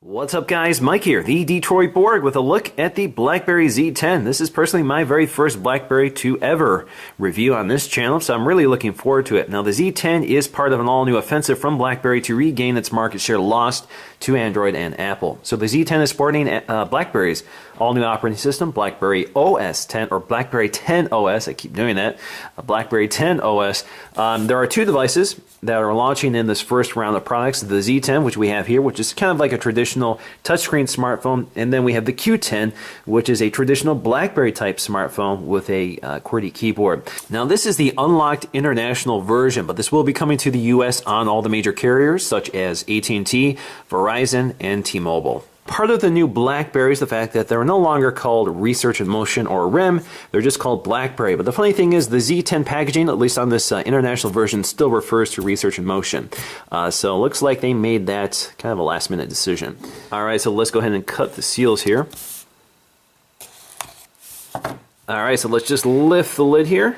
What's up guys, Mike here, the Detroit Borg with a look at the Blackberry Z10. This is personally my very first Blackberry to ever review on this channel, so I'm really looking forward to it. Now the Z10 is part of an all-new offensive from Blackberry to regain its market share lost to Android and Apple. So the Z10 is sporting Blackberry's all-new operating system, Blackberry OS 10, or Blackberry 10 OS, I keep doing that, Blackberry 10 OS. There are two devices that are launching in this first round of products, the Z10, which we have here, which is kind of like a traditional touchscreen smartphone, and then we have the Q10, which is a traditional BlackBerry type smartphone with a QWERTY keyboard. Now this is the unlocked international version, but this will be coming to the US on all the major carriers such as AT&T, Verizon, and T-Mobile. Part of the new Blackberry is the fact that they're no longer called Research in Motion or RIM, they're just called Blackberry. But the funny thing is the Z10 packaging, at least on this international version, still refers to Research in Motion. So it looks like they made that kind of a last minute decision. Alright, so let's go ahead and cut the seals here. Alright, so let's just lift the lid here.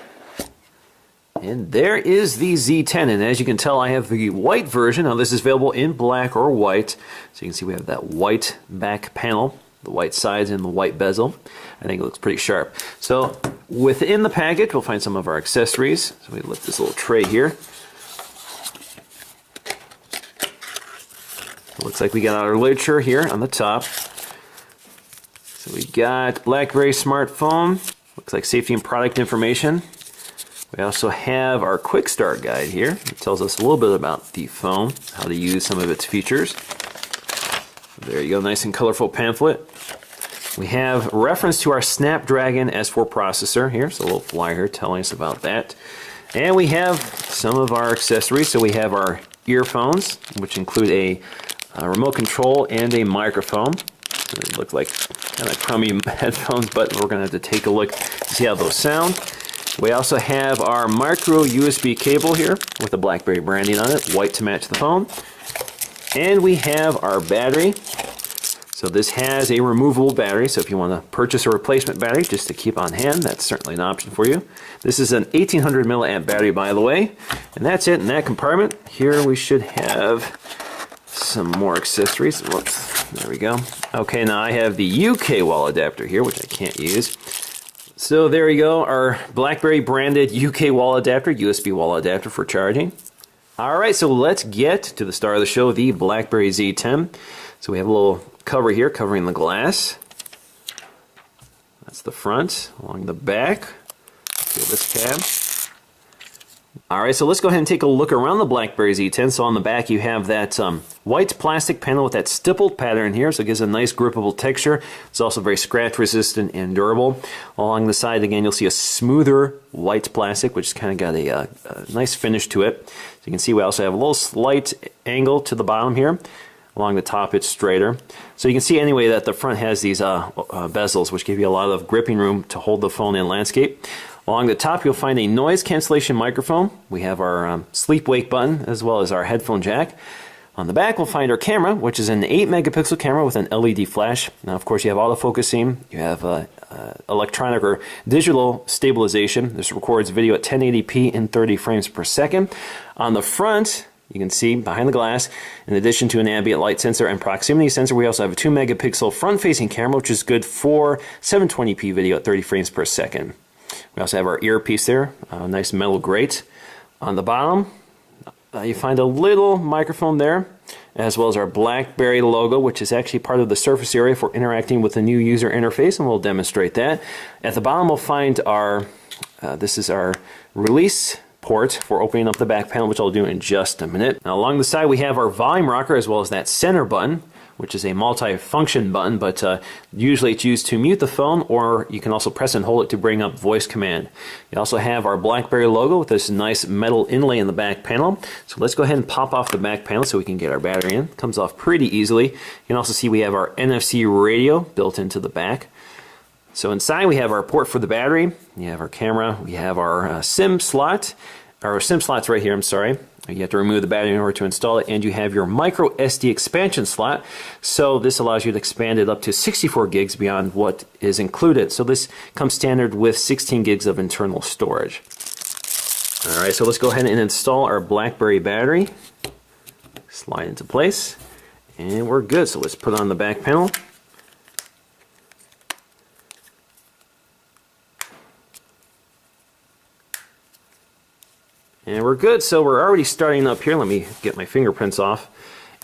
And there is the Z10, and as you can tell I have the white version. Now this is available in black or white. So you can see we have that white back panel, the white sides and the white bezel. I think it looks pretty sharp. So within the package we'll find some of our accessories. So we lift this little tray here. It looks like we got our literature here on the top. So we got Blackberry smartphone. Looks like safety and product information. We also have our quick start guide here. It tells us a little bit about the phone, how to use some of its features. There you go, nice and colorful pamphlet. We have reference to our Snapdragon S4 processor here, so a little flyer here telling us about that. And we have some of our accessories. So we have our earphones, which include a remote control and a microphone. They look like kind of crummy headphones, but we're going to have to take a look to see how those sound. We also have our micro USB cable here with the Blackberry branding on it, white to match the phone. And we have our battery. So this has a removable battery, so if you want to purchase a replacement battery just to keep on hand, that's certainly an option for you. This is an 1800 milliamp battery, by the way. And that's it in that compartment. Here we should have some more accessories. Whoops, there we go. Okay, now I have the UK wall adapter here, which I can't use. So there we go, our Blackberry branded UK wall adapter, USB wall adapter for charging. Alright, so let's get to the star of the show, the Blackberry Z10. So we have a little cover here covering the glass. That's the front. Along the back, feel this tab. Alright, so let's go ahead and take a look around the Blackberry Z10. So on the back you have that white plastic panel with that stippled pattern here, so it gives a nice grippable texture. It's also very scratch resistant and durable. Along the side again you'll see a smoother white plastic, which has kind of got a nice finish to it. So you can see we also have a little slight angle to the bottom here. Along the top it's straighter. So you can see anyway that the front has these bezels, which give you a lot of gripping room to hold the phone in landscape. Along the top you'll find a noise cancellation microphone. We have our sleep-wake button as well as our headphone jack. On the back we'll find our camera, which is an 8 megapixel camera with an LED flash. Now of course you have autofocusing, you have electronic or digital stabilization. This records video at 1080p in 30 frames per second. On the front you can see behind the glass, in addition to an ambient light sensor and proximity sensor, we also have a 2 megapixel front-facing camera, which is good for 720p video at 30 frames per second. We also have our earpiece there, a nice metal grate. On the bottom, you find a little microphone there, as well as our Blackberry logo, which is actually part of the surface area for interacting with the new user interface, and we'll demonstrate that. At the bottom, we'll find our, this is our release port for opening up the back panel, which I'll do in just a minute. Now along the side, we have our volume rocker, as well as that center button, which is a multi-function button, but usually it's used to mute the phone, or you can also press and hold it to bring up voice command. You also have our Blackberry logo with this nice metal inlay in the back panel. So let's go ahead and pop off the back panel so we can get our battery in. Comes off pretty easily. You can also see we have our NFC radio built into the back. So inside we have our port for the battery, you have our camera, we have our SIM slot, our SIM slot's right here, I'm sorry. You have to remove the battery in order to install it, and you have your micro SD expansion slot. So this allows you to expand it up to 64 gigs beyond what is included. So this comes standard with 16 gigs of internal storage. Alright, so let's go ahead and install our Blackberry battery. Slide into place. And we're good. So let's put on the back panel. And we're good. So we're already starting up here. Let me get my fingerprints off.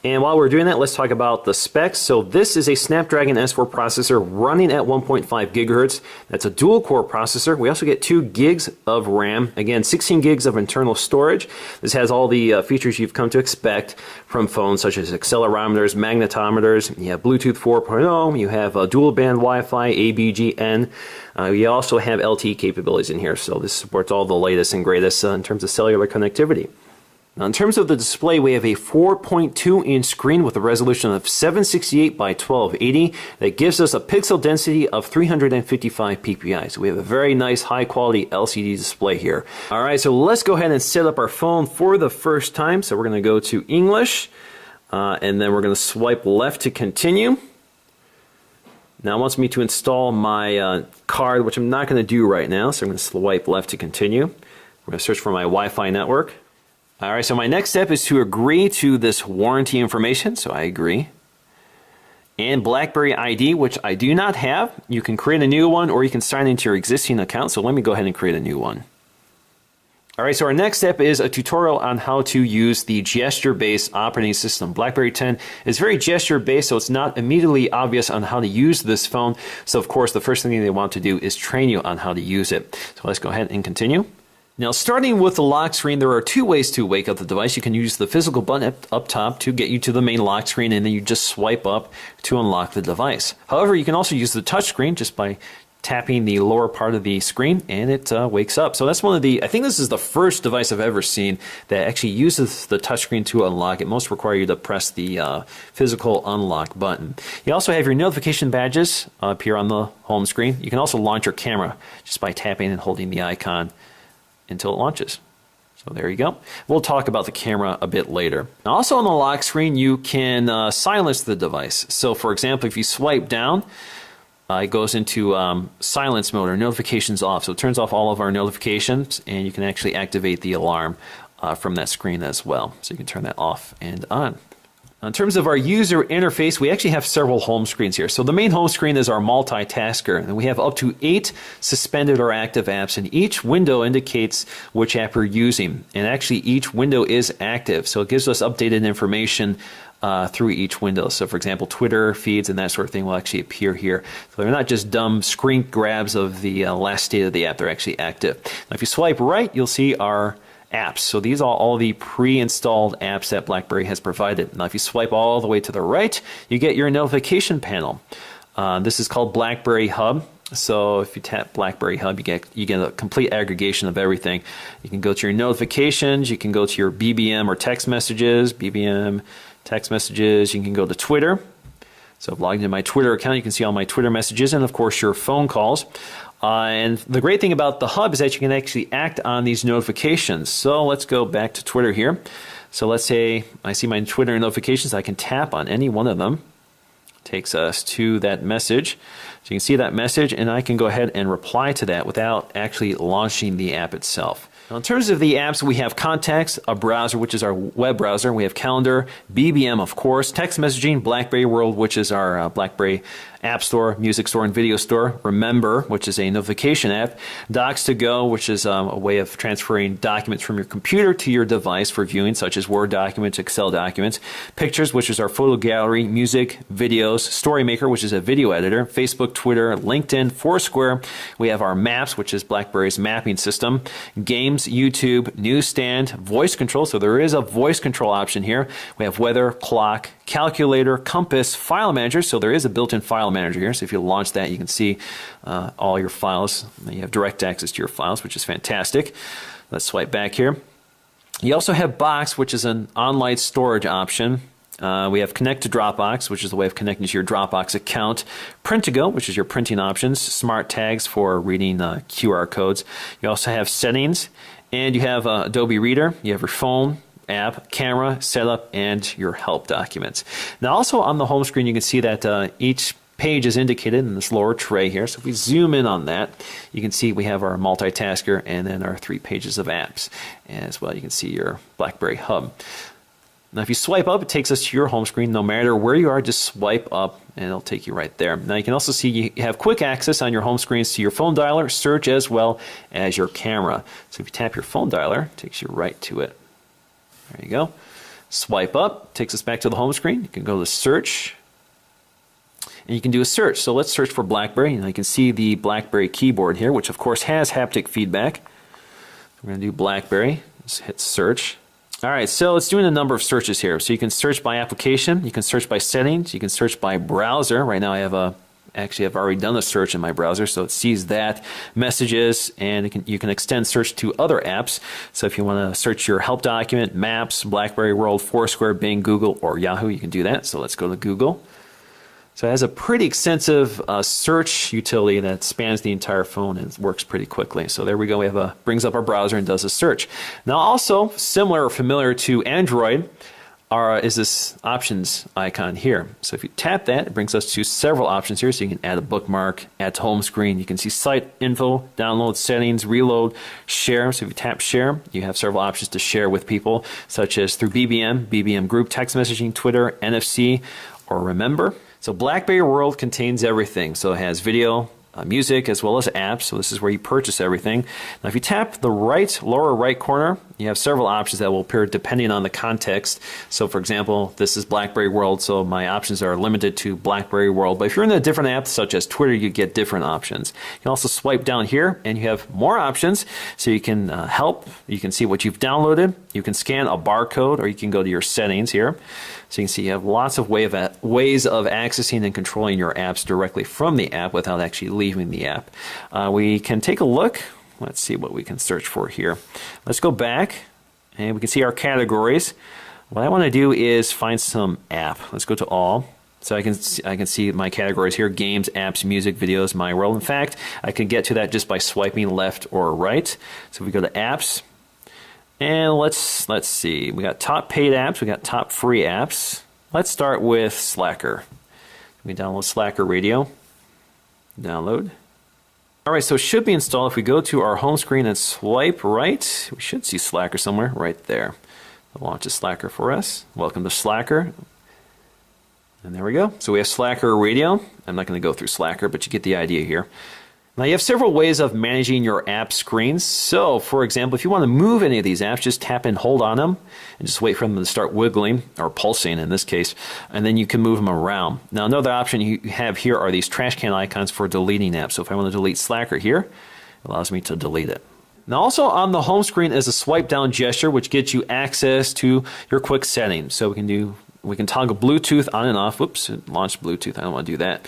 And while we're doing that, let's talk about the specs. So this is a Snapdragon S4 processor running at 1.5 gigahertz. That's a dual core processor. We also get 2 gigs of RAM. Again, 16 gigs of internal storage. This has all the features you've come to expect from phones, such as accelerometers, magnetometers. You have Bluetooth 4.0. You have dual band Wi-Fi, ABGN. You also have LTE capabilities in here. So this supports all the latest and greatest in terms of cellular connectivity. Now, in terms of the display, we have a 4.2-inch screen with a resolution of 768 by 1280 that gives us a pixel density of 355 ppi. So we have a very nice high-quality LCD display here. All right, so let's go ahead and set up our phone for the first time. So we're going to go to English, and then we're going to swipe left to continue. Now it wants me to install my card, which I'm not going to do right now. So I'm going to swipe left to continue. We're going to search for my Wi-Fi network. All right, so my next step is to agree to this warranty information, so I agree. And Blackberry ID, which I do not have. You can create a new one or you can sign into your existing account, so let me go ahead and create a new one. All right, so our next step is a tutorial on how to use the gesture-based operating system. Blackberry 10 is very gesture-based, so it's not immediately obvious on how to use this phone. So of course, the first thing they want to do is train you on how to use it. So let's go ahead and continue. Now, starting with the lock screen, there are 2 ways to wake up the device. You can use the physical button up top to get you to the main lock screen, and then you just swipe up to unlock the device. However, you can also use the touch screen just by tapping the lower part of the screen, and it wakes up. So that's one of the, I think this is the first device I've ever seen that actually uses the touchscreen to unlock it. Most require you to press the physical unlock button. You also have your notification badges up here on the home screen. You can also launch your camera just by tapping and holding the icon until it launches. So there you go. We'll talk about the camera a bit later. Now, also on the lock screen, you can silence the device. So for example, if you swipe down, it goes into silence mode or notifications off. So it turns off all of our notifications, and you can actually activate the alarm from that screen as well. So you can turn that off and on. In terms of our user interface, we actually have several home screens here. So the main home screen is our multitasker, and we have up to 8 suspended or active apps, and each window indicates which app we're using. And actually each window is active, so it gives us updated information through each window. So for example, Twitter feeds and that sort of thing will actually appear here. So they're not just dumb screen grabs of the last state of the app, they're actually active. Now if you swipe right, you'll see our apps. So these are all the pre-installed apps that BlackBerry has provided. Now if you swipe all the way to the right, you get your notification panel. This is called BlackBerry Hub. So if you tap BlackBerry Hub, you get a complete aggregation of everything. You can go to your notifications, you can go to your BBM or text messages, BBM, text messages, you can go to Twitter. So I've logged into my Twitter account, you can see all my Twitter messages, and of course your phone calls. And the great thing about the hub is that you can actually act on these notifications. So let's go back to Twitter here. So let's say I see my Twitter notifications, I can tap on any one of them. Takes us to that message. So you can see that message, and I can go ahead and reply to that without actually launching the app itself. Now, in terms of the apps, we have Contacts, a browser, which is our web browser. We have Calendar, BBM, of course, text messaging, BlackBerry World, which is our BlackBerry App Store, Music Store, and Video Store. Remember, which is a notification app. Docs2Go, which is a way of transferring documents from your computer to your device for viewing, such as Word documents, Excel documents. Pictures, which is our photo gallery, music, videos. StoryMaker, which is a video editor. Facebook, Twitter, LinkedIn, Foursquare. We have our Maps, which is BlackBerry's mapping system. Games, YouTube, Newsstand, voice control. So there is a voice control option here. We have Weather, Clock, Calculator, Compass, File Manager. So there is a built-in file manager here. So if you launch that, you can see all your files. You have direct access to your files, which is fantastic. Let's swipe back here. You also have Box, which is an online storage option. We have Connect to Dropbox, which is the way of connecting to your Dropbox account. Print2Go, which is your printing options. Smart Tags for reading QR codes. You also have Settings, and you have Adobe Reader. You have your phone app, camera, setup, and your help documents. Now also on the home screen, you can see that each page is indicated in this lower tray here. So if we zoom in on that, you can see we have our multitasker and then our 3 pages of apps. As well, you can see your BlackBerry Hub. Now if you swipe up, it takes us to your home screen. No matter where you are, just swipe up and it'll take you right there. Now you can also see you have quick access on your home screens to your phone dialer, search, as well as your camera. So if you tap your phone dialer, it takes you right to it. There you go. Swipe up, takes us back to the home screen. You can go to search, and you can do a search. So let's search for Blackberry. And you can see the Blackberry keyboard here, which of course has haptic feedback. We're going to do Blackberry. Just hit search. All right, so it's doing a number of searches here. So you can search by application, you can search by settings, you can search by browser. Right now I have I've already done a search in my browser, so it sees that, messages, and you can extend search to other apps. So if you want to search your help document, Maps, Blackberry World, Foursquare, Bing, Google, or Yahoo, you can do that. So let's go to Google. So it has a pretty extensive search utility that spans the entire phone and works pretty quickly. So there we go. We have brings up our browser and does a search. Now also similar or familiar to Android is this options icon here. So if you tap that, it brings us to several options here. So you can add a bookmark, add to home screen. You can see site info, download, settings, reload, share. So if you tap share, you have several options to share with people, such as through BBM group, text messaging, Twitter, NFC, or Remember. So Blackberry World contains everything. So it has video, music, as well as apps. So this is where you purchase everything. Now if you tap the lower right corner, you have several options that will appear depending on the context. So for example, this is Blackberry World, so my options are limited to Blackberry World. But if you're in a different app, such as Twitter, you get different options. You can also swipe down here and you have more options. So you can help, you can see what you've downloaded, you can scan a barcode, or you can go to your settings here. So you can see you have lots of ways of accessing and controlling your apps directly from the app without actually leaving the app. We can take a look. Let's see what we can search for here. Let's go back and we can see our categories. What I want to do is find some app. Let's go to all. So I can see my categories here: games, apps, music, videos, my world. In fact, I can get to that just by swiping left or right. So we go to apps. And let's see. We got top paid apps. We got top free apps. Let's start with Slacker. We download Slacker Radio. Download. All right, so it should be installed. If we go to our home screen and swipe right, we should see Slacker somewhere right there. It launches Slacker for us. Welcome to Slacker. And there we go. So we have Slacker Radio. I'm not going to go through Slacker, but you get the idea here. Now you have several ways of managing your app screens. So for example, if you want to move any of these apps, just tap and hold on them and just wait for them to start wiggling, or pulsing in this case, and then you can move them around. Now another option you have here are these trash can icons for deleting apps. So if I want to delete Slacker here, it allows me to delete it. Now also on the home screen is a swipe down gesture, which gets you access to your quick settings. So we can toggle Bluetooth on and off. Whoops, it launched Bluetooth. I don't want to do that.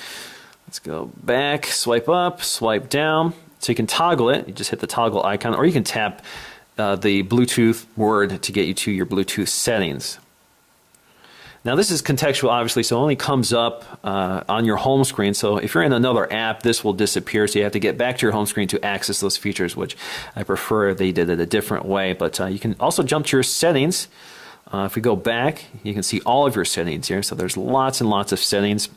Let's go back, swipe up, swipe down. So you can toggle it. You just hit the toggle icon, or you can tap the Bluetooth word to get you to your Bluetooth settings. Now this is contextual, obviously, so it only comes up on your home screen. So if you're in another app, this will disappear. So you have to get back to your home screen to access those features, which I prefer they did it a different way. But you can also jump to your settings. If we go back, you can see all of your settings here. So there's lots and lots of settings,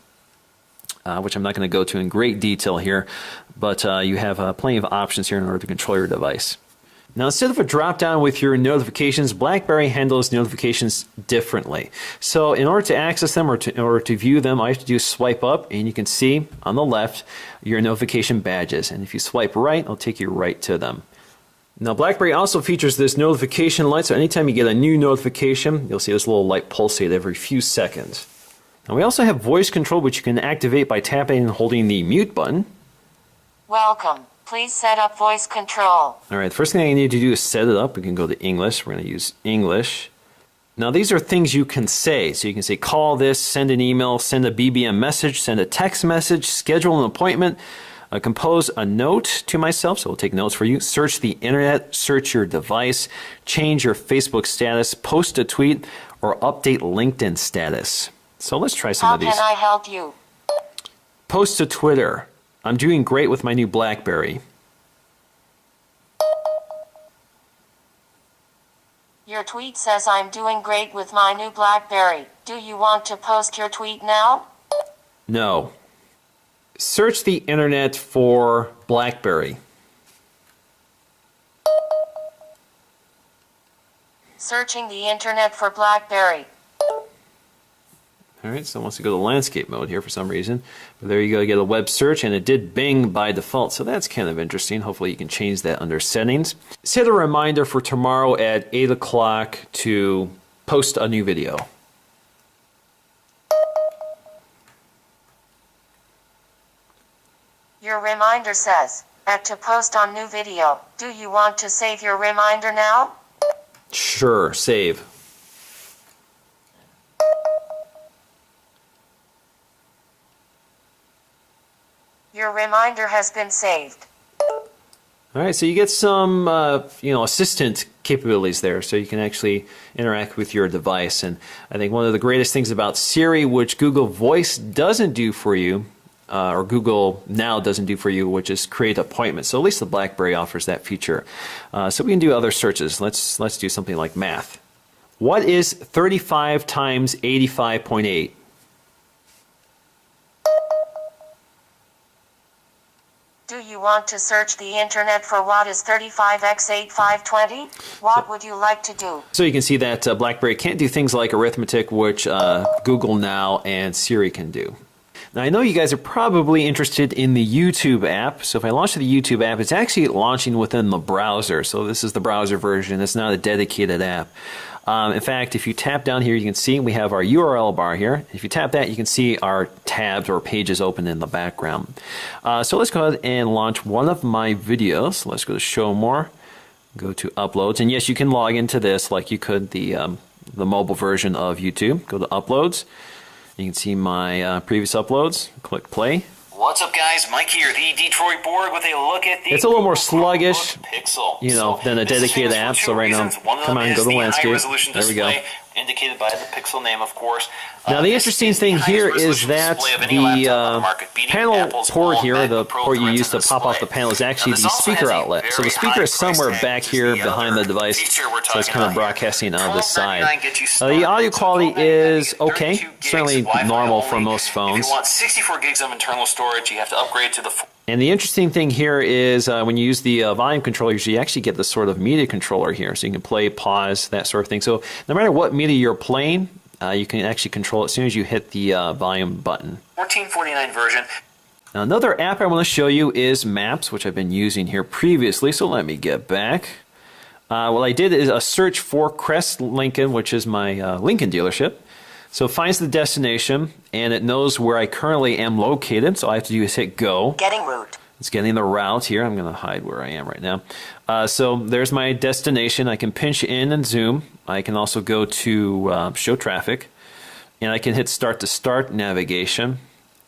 which I'm not going to go to in great detail here, but you have plenty of options here in order to control your device. Now instead of a drop-down with your notifications, Blackberry handles notifications differently. So in order to access them, or in order to view them, all you have to do is swipe up, and you can see on the left your notification badges. And if you swipe right, it'll take you right to them. Now Blackberry also features this notification light, so anytime you get a new notification, you'll see this little light pulsate every few seconds. Now we also have voice control, which you can activate by tapping and holding the mute button. Welcome. Please set up voice control. Alright, the first thing I need to do is set it up. We can go to English. We're going to use English. Now these are things you can say. So you can say call this, send an email, send a BBM message, send a text message, schedule an appointment, compose a note to myself, so we'll take notes for you, search the internet, search your device, change your Facebook status, post a tweet, or update LinkedIn status. So let's try some of these. How can I help you? Post to Twitter. I'm doing great with my new Blackberry. Your tweet says I'm doing great with my new Blackberry. Do you want to post your tweet now? No. Search the internet for Blackberry. Searching the internet for Blackberry. All right, so it wants to go to landscape mode here for some reason. But there you go, you get a web search, and it did Bing by default, so that's kind of interesting. Hopefully you can change that under settings. Set a reminder for tomorrow at 8 o'clock to post a new video. Your reminder says, to post on new video. Do you want to save your reminder now? Sure, save. Your reminder has been saved. All right, so you get some, assistant capabilities there, so you can actually interact with your device. And I think one of the greatest things about Siri, which Google Voice doesn't do for you, or Google Now doesn't do for you, which is create appointments. So at least the Blackberry offers that feature. So we can do other searches. Let's do something like math. What is 35 times 85.8? Do you want to search the internet for what is 35x8520? What would you like to do? So you can see that Blackberry can't do things like arithmetic, which Google Now and Siri can do. Now I know you guys are probably interested in the YouTube app. So if I launch the YouTube app, it's actually launching within the browser. So this is the browser version. It's not a dedicated app. In fact, if you tap down here, you can see we have our URL bar here. If you tap that, you can see our tabs or pages open in the background. So let's go ahead and launch one of my videos. Let's go to Show More, go to Uploads, and yes, you can log into this like you could the mobile version of YouTube. Go to Uploads. You can see my previous uploads. Click Play. What's up, guys? Mike here, the Detroit Borg, with a look at the It's a little more sluggish, Pixel. than a dedicated app. So right now, come on, go to landscape. There we go. Indicated by the Pixel name, of course. Now the interesting thing here is that the panel port here, the port you use to pop off the panel, is actually the speaker outlet. So the speaker is somewhere back here behind the device, so it's kind of broadcasting on this side. The audio quality is okay, certainly normal for most phones. If you want 64 gigs of internal storage, you have to upgrade to the... And the interesting thing here is when you use the volume controllers, you actually get the sort of media controller here. So you can play, pause, that sort of thing. So no matter what media you're playing, you can actually control it as soon as you hit the volume button. 1449 version. Now, another app I want to show you is Maps, which I've been using here previously. So let me get back. What I did is a search for Crest Lincoln, which is my Lincoln dealership. So it finds the destination, and it knows where I currently am located. So all I have to do is hit Go. Getting route. It's getting the route here. I'm going to hide where I am right now. So there's my destination. I can pinch in and zoom. I can also go to Show Traffic, and I can hit Start to Start navigation.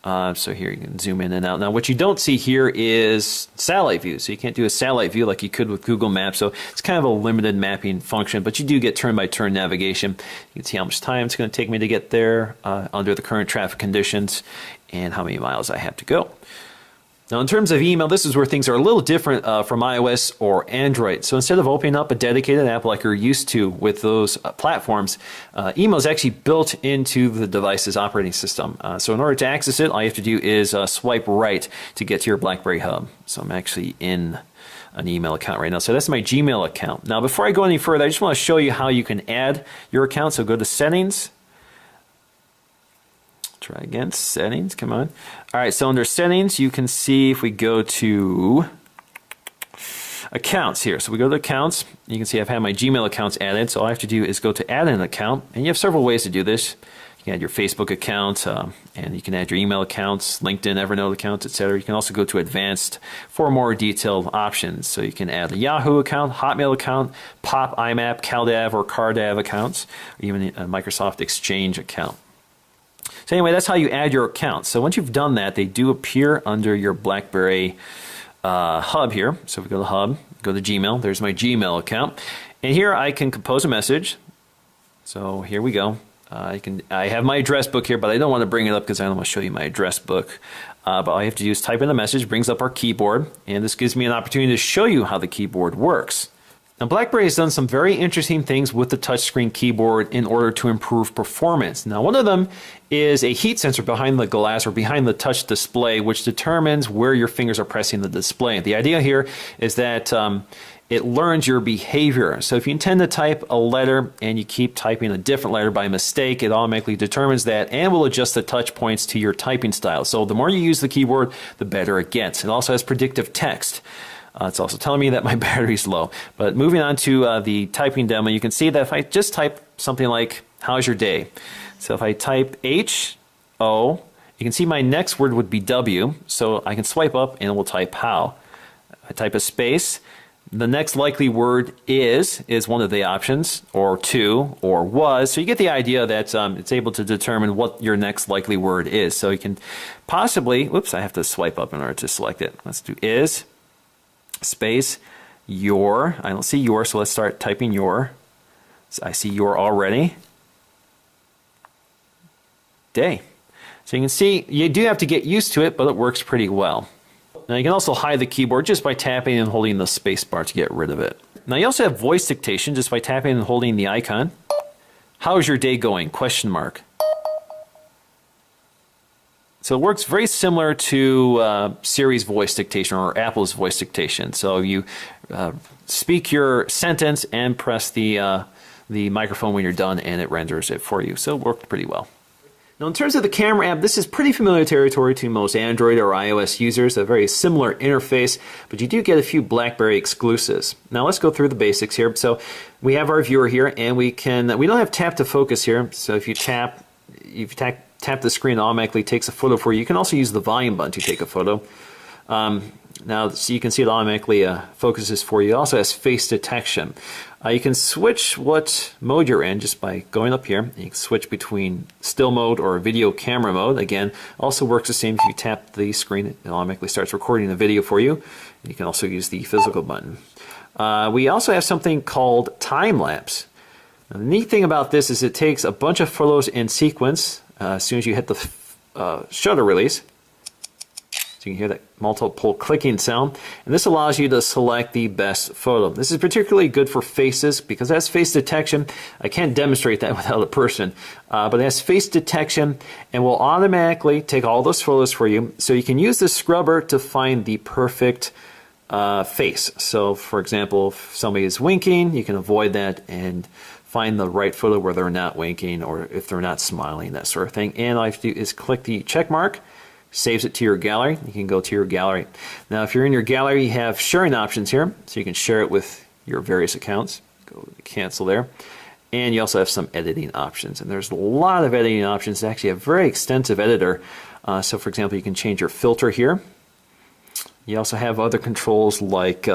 So here you can zoom in and out. Now what you don't see here is satellite view. So you can't do a satellite view like you could with Google Maps. So it's kind of a limited mapping function, but you do get turn-by-turn navigation. You can see how much time it's going to take me to get there under the current traffic conditions and how many miles I have to go. Now in terms of email, this is where things are a little different from iOS or Android. So instead of opening up a dedicated app like you're used to with those platforms, email is actually built into the device's operating system. So in order to access it, all you have to do is swipe right to get to your BlackBerry hub. So I'm actually in an email account right now. So that's my Gmail account. Now before I go any further, I just want to show you how you can add your account. So go to Settings. Try again, Settings, come on. All right, so under Settings, you can see if we go to Accounts here. So we go to Accounts, you can see I've had my Gmail accounts added, so all I have to do is go to Add an Account, and you have several ways to do this. You can add your Facebook account, and you can add your email accounts, LinkedIn, Evernote accounts, etc. You can also go to Advanced for more detailed options. So you can add a Yahoo account, Hotmail account, Pop, IMAP, CalDAV, or CarDAV accounts, or even a Microsoft Exchange account. So anyway, that's how you add your accounts. So once you've done that, they do appear under your BlackBerry hub here. So if we go to Hub, go to Gmail. There's my Gmail account. And here I can compose a message. So here we go. I have my address book here, but I don't want to bring it up because I don't want to show you my address book. But all you have to do is type in a message, brings up our keyboard, and this gives me an opportunity to show you how the keyboard works. Now, BlackBerry has done some very interesting things with the touchscreen keyboard in order to improve performance. Now, one of them is a heat sensor behind the glass or behind the touch display, which determines where your fingers are pressing the display. The idea here is that it learns your behavior. So if you intend to type a letter and you keep typing a different letter by mistake, it automatically determines that and will adjust the touch points to your typing style. So the more you use the keyboard, the better it gets. It also has predictive text. It's also telling me that my battery's low. But moving on to the typing demo, you can see that if I just type something like, how's your day? So if I type H-O, you can see my next word would be W, so I can swipe up and it will type how. I type a space. The next likely word is one of the options, or to, or was. So you get the idea that it's able to determine what your next likely word is. So you can possibly, whoops, I have to swipe up in order to select it. Let's do is, space, your. I don't see your, so let's start typing your. So I see your already. Day. So you can see, you do have to get used to it, but it works pretty well. Now you can also hide the keyboard just by tapping and holding the space bar to get rid of it. Now you also have voice dictation just by tapping and holding the icon. How's your day going? Question mark. So it works very similar to Siri's voice dictation or Apple's voice dictation. So you speak your sentence and press the microphone when you're done and it renders it for you. So it worked pretty well. Now in terms of the camera app, this is pretty familiar territory to most Android or iOS users, a very similar interface, but you do get a few BlackBerry exclusives. Now let's go through the basics here. So we have our viewer here and we don't have tap to focus here, so if you tap the screen, it automatically takes a photo for you. You can also use the volume button to take a photo. Now, so you can see it automatically focuses for you. It also has face detection. You can switch what mode you're in just by going up here. You can switch between still mode or video camera mode. Again, also works the same if you tap the screen. It automatically starts recording the video for you. You can also use the physical button. We also have something called time lapse. Now, the neat thing about this is it takes a bunch of photos in sequence as soon as you hit the shutter release. So you can hear that multiple clicking sound, and this allows you to select the best photo. This is particularly good for faces because it has face detection. I can't demonstrate that without a person, but it has face detection and will automatically take all those photos for you. So you can use the scrubber to find the perfect face. So for example, if somebody is winking, you can avoid that and find the right photo where they're not winking or if they're not smiling, that sort of thing. And all you have to do is click the check mark, saves it to your gallery. You can go to your gallery. Now if you're in your gallery, you have sharing options here, so you can share it with your various accounts. Go to cancel there. And you also have some editing options, and there's a lot of editing options. It's actually a very extensive editor. So for example, you can change your filter here. You also have other controls like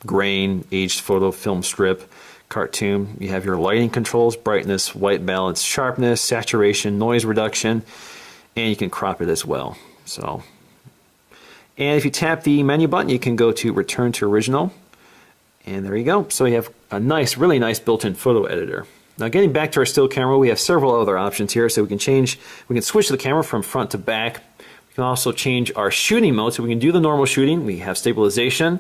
grain, aged photo, film strip, cartoon. You have your lighting controls, brightness, white balance, sharpness, saturation, noise reduction, and you can crop it as well. So, and if you tap the menu button, you can go to return to original, and there you go. So you have a nice, really nice built-in photo editor. Now getting back to our still camera, we have several other options here. So we can switch the camera from front to back. We can also change our shooting mode, so we can do the normal shooting. We have stabilization,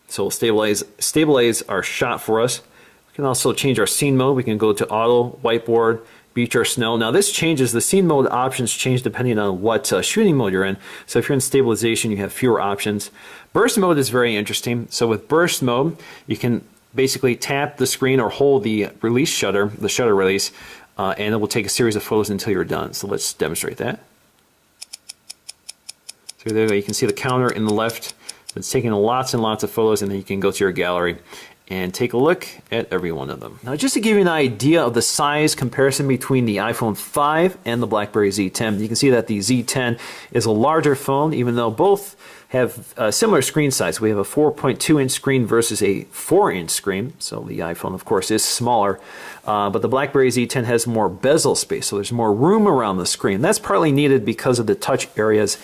so it'll stabilize our shot for us. We can also change our scene mode. We can go to auto, whiteboard, beach or snow. Now this changes, the scene mode options change depending on what shooting mode you're in. So if you're in stabilization, you have fewer options. Burst mode is very interesting. So with burst mode, you can basically tap the screen or hold the release shutter, the shutter release, and it will take a series of photos until you're done. So let's demonstrate that. So there you can see the counter in the left. It's taking lots and lots of photos, and then you can go to your gallery and take a look at every one of them. Now just to give you an idea of the size comparison between the iPhone 5 and the Blackberry Z10, you can see that the Z10 is a larger phone, even though both have a similar screen size. We have a 4.2-inch screen versus a 4-inch screen, so the iPhone of course is smaller, but the Blackberry Z10 has more bezel space, so there's more room around the screen. That's partly needed because of the touch areas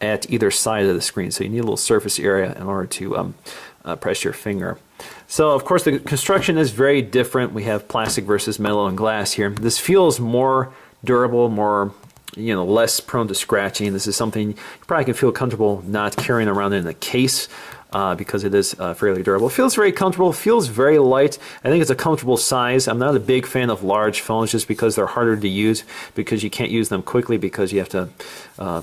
at either side of the screen, so you need a little surface area in order to press your finger. So of course the construction is very different. We have plastic versus metal and glass here. This feels more durable, more, less prone to scratching. This is something you probably can feel comfortable not carrying around in a case. because it is fairly durable. It feels very comfortable, feels very light. I think it's a comfortable size. I'm not a big fan of large phones just because they're harder to use, because you can't use them quickly because you have to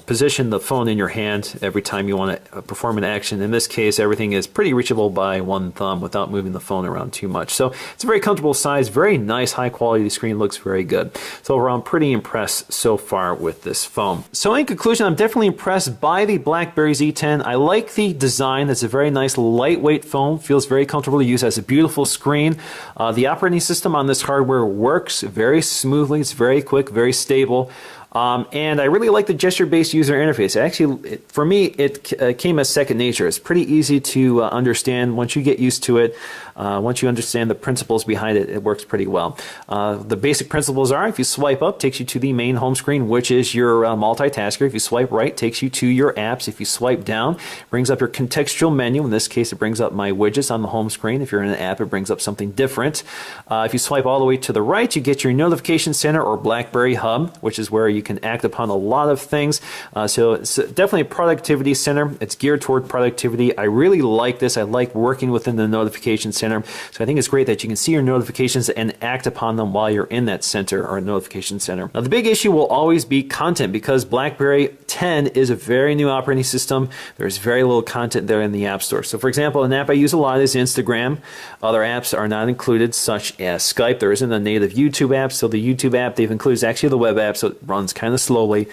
position the phone in your hand every time you want to perform an action. In this case, everything is pretty reachable by one thumb without moving the phone around too much. So it's a very comfortable size, very nice, high quality screen, looks very good. So overall, I'm pretty impressed so far with this phone. So in conclusion, I'm definitely impressed by the Blackberry Z10. I like the design. It's a very nice lightweight phone, feels very comfortable to use, has a beautiful screen. The operating system on this hardware works very smoothly. It's very quick, very stable. And I really like the gesture-based user interface. Actually, for me, it came as second nature. It's pretty easy to understand once you get used to it. Once you understand the principles behind it, it works pretty well. The basic principles are: if you swipe up, it takes you to the main home screen, which is your multitasker. If you swipe right, it takes you to your apps. If you swipe down, it brings up your contextual menu. In this case, it brings up my widgets on the home screen. If you're in an app, it brings up something different. If you swipe all the way to the right, you get your notification center or Blackberry hub, which is where you can act upon a lot of things. So it's definitely a productivity center. It's geared toward productivity. I really like this. I like working within the notification center. So I think it's great that you can see your notifications and act upon them while you're in that center or notification center. Now the big issue will always be content, because Blackberry 10 is a very new operating system. There's very little content there in the App Store. So for example, an app I use a lot is Instagram. Other apps are not included, such as Skype. There isn't a native YouTube app, so the YouTube app they've included is actually the web app, so it runs kind of slowly.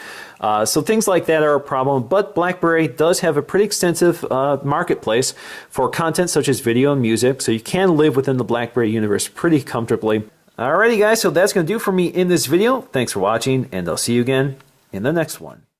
So things like that are a problem, but BlackBerry does have a pretty extensive marketplace for content such as video and music, so you can live within the BlackBerry universe pretty comfortably. Alrighty guys, so that's going to do for me in this video. Thanks for watching, and I'll see you again in the next one.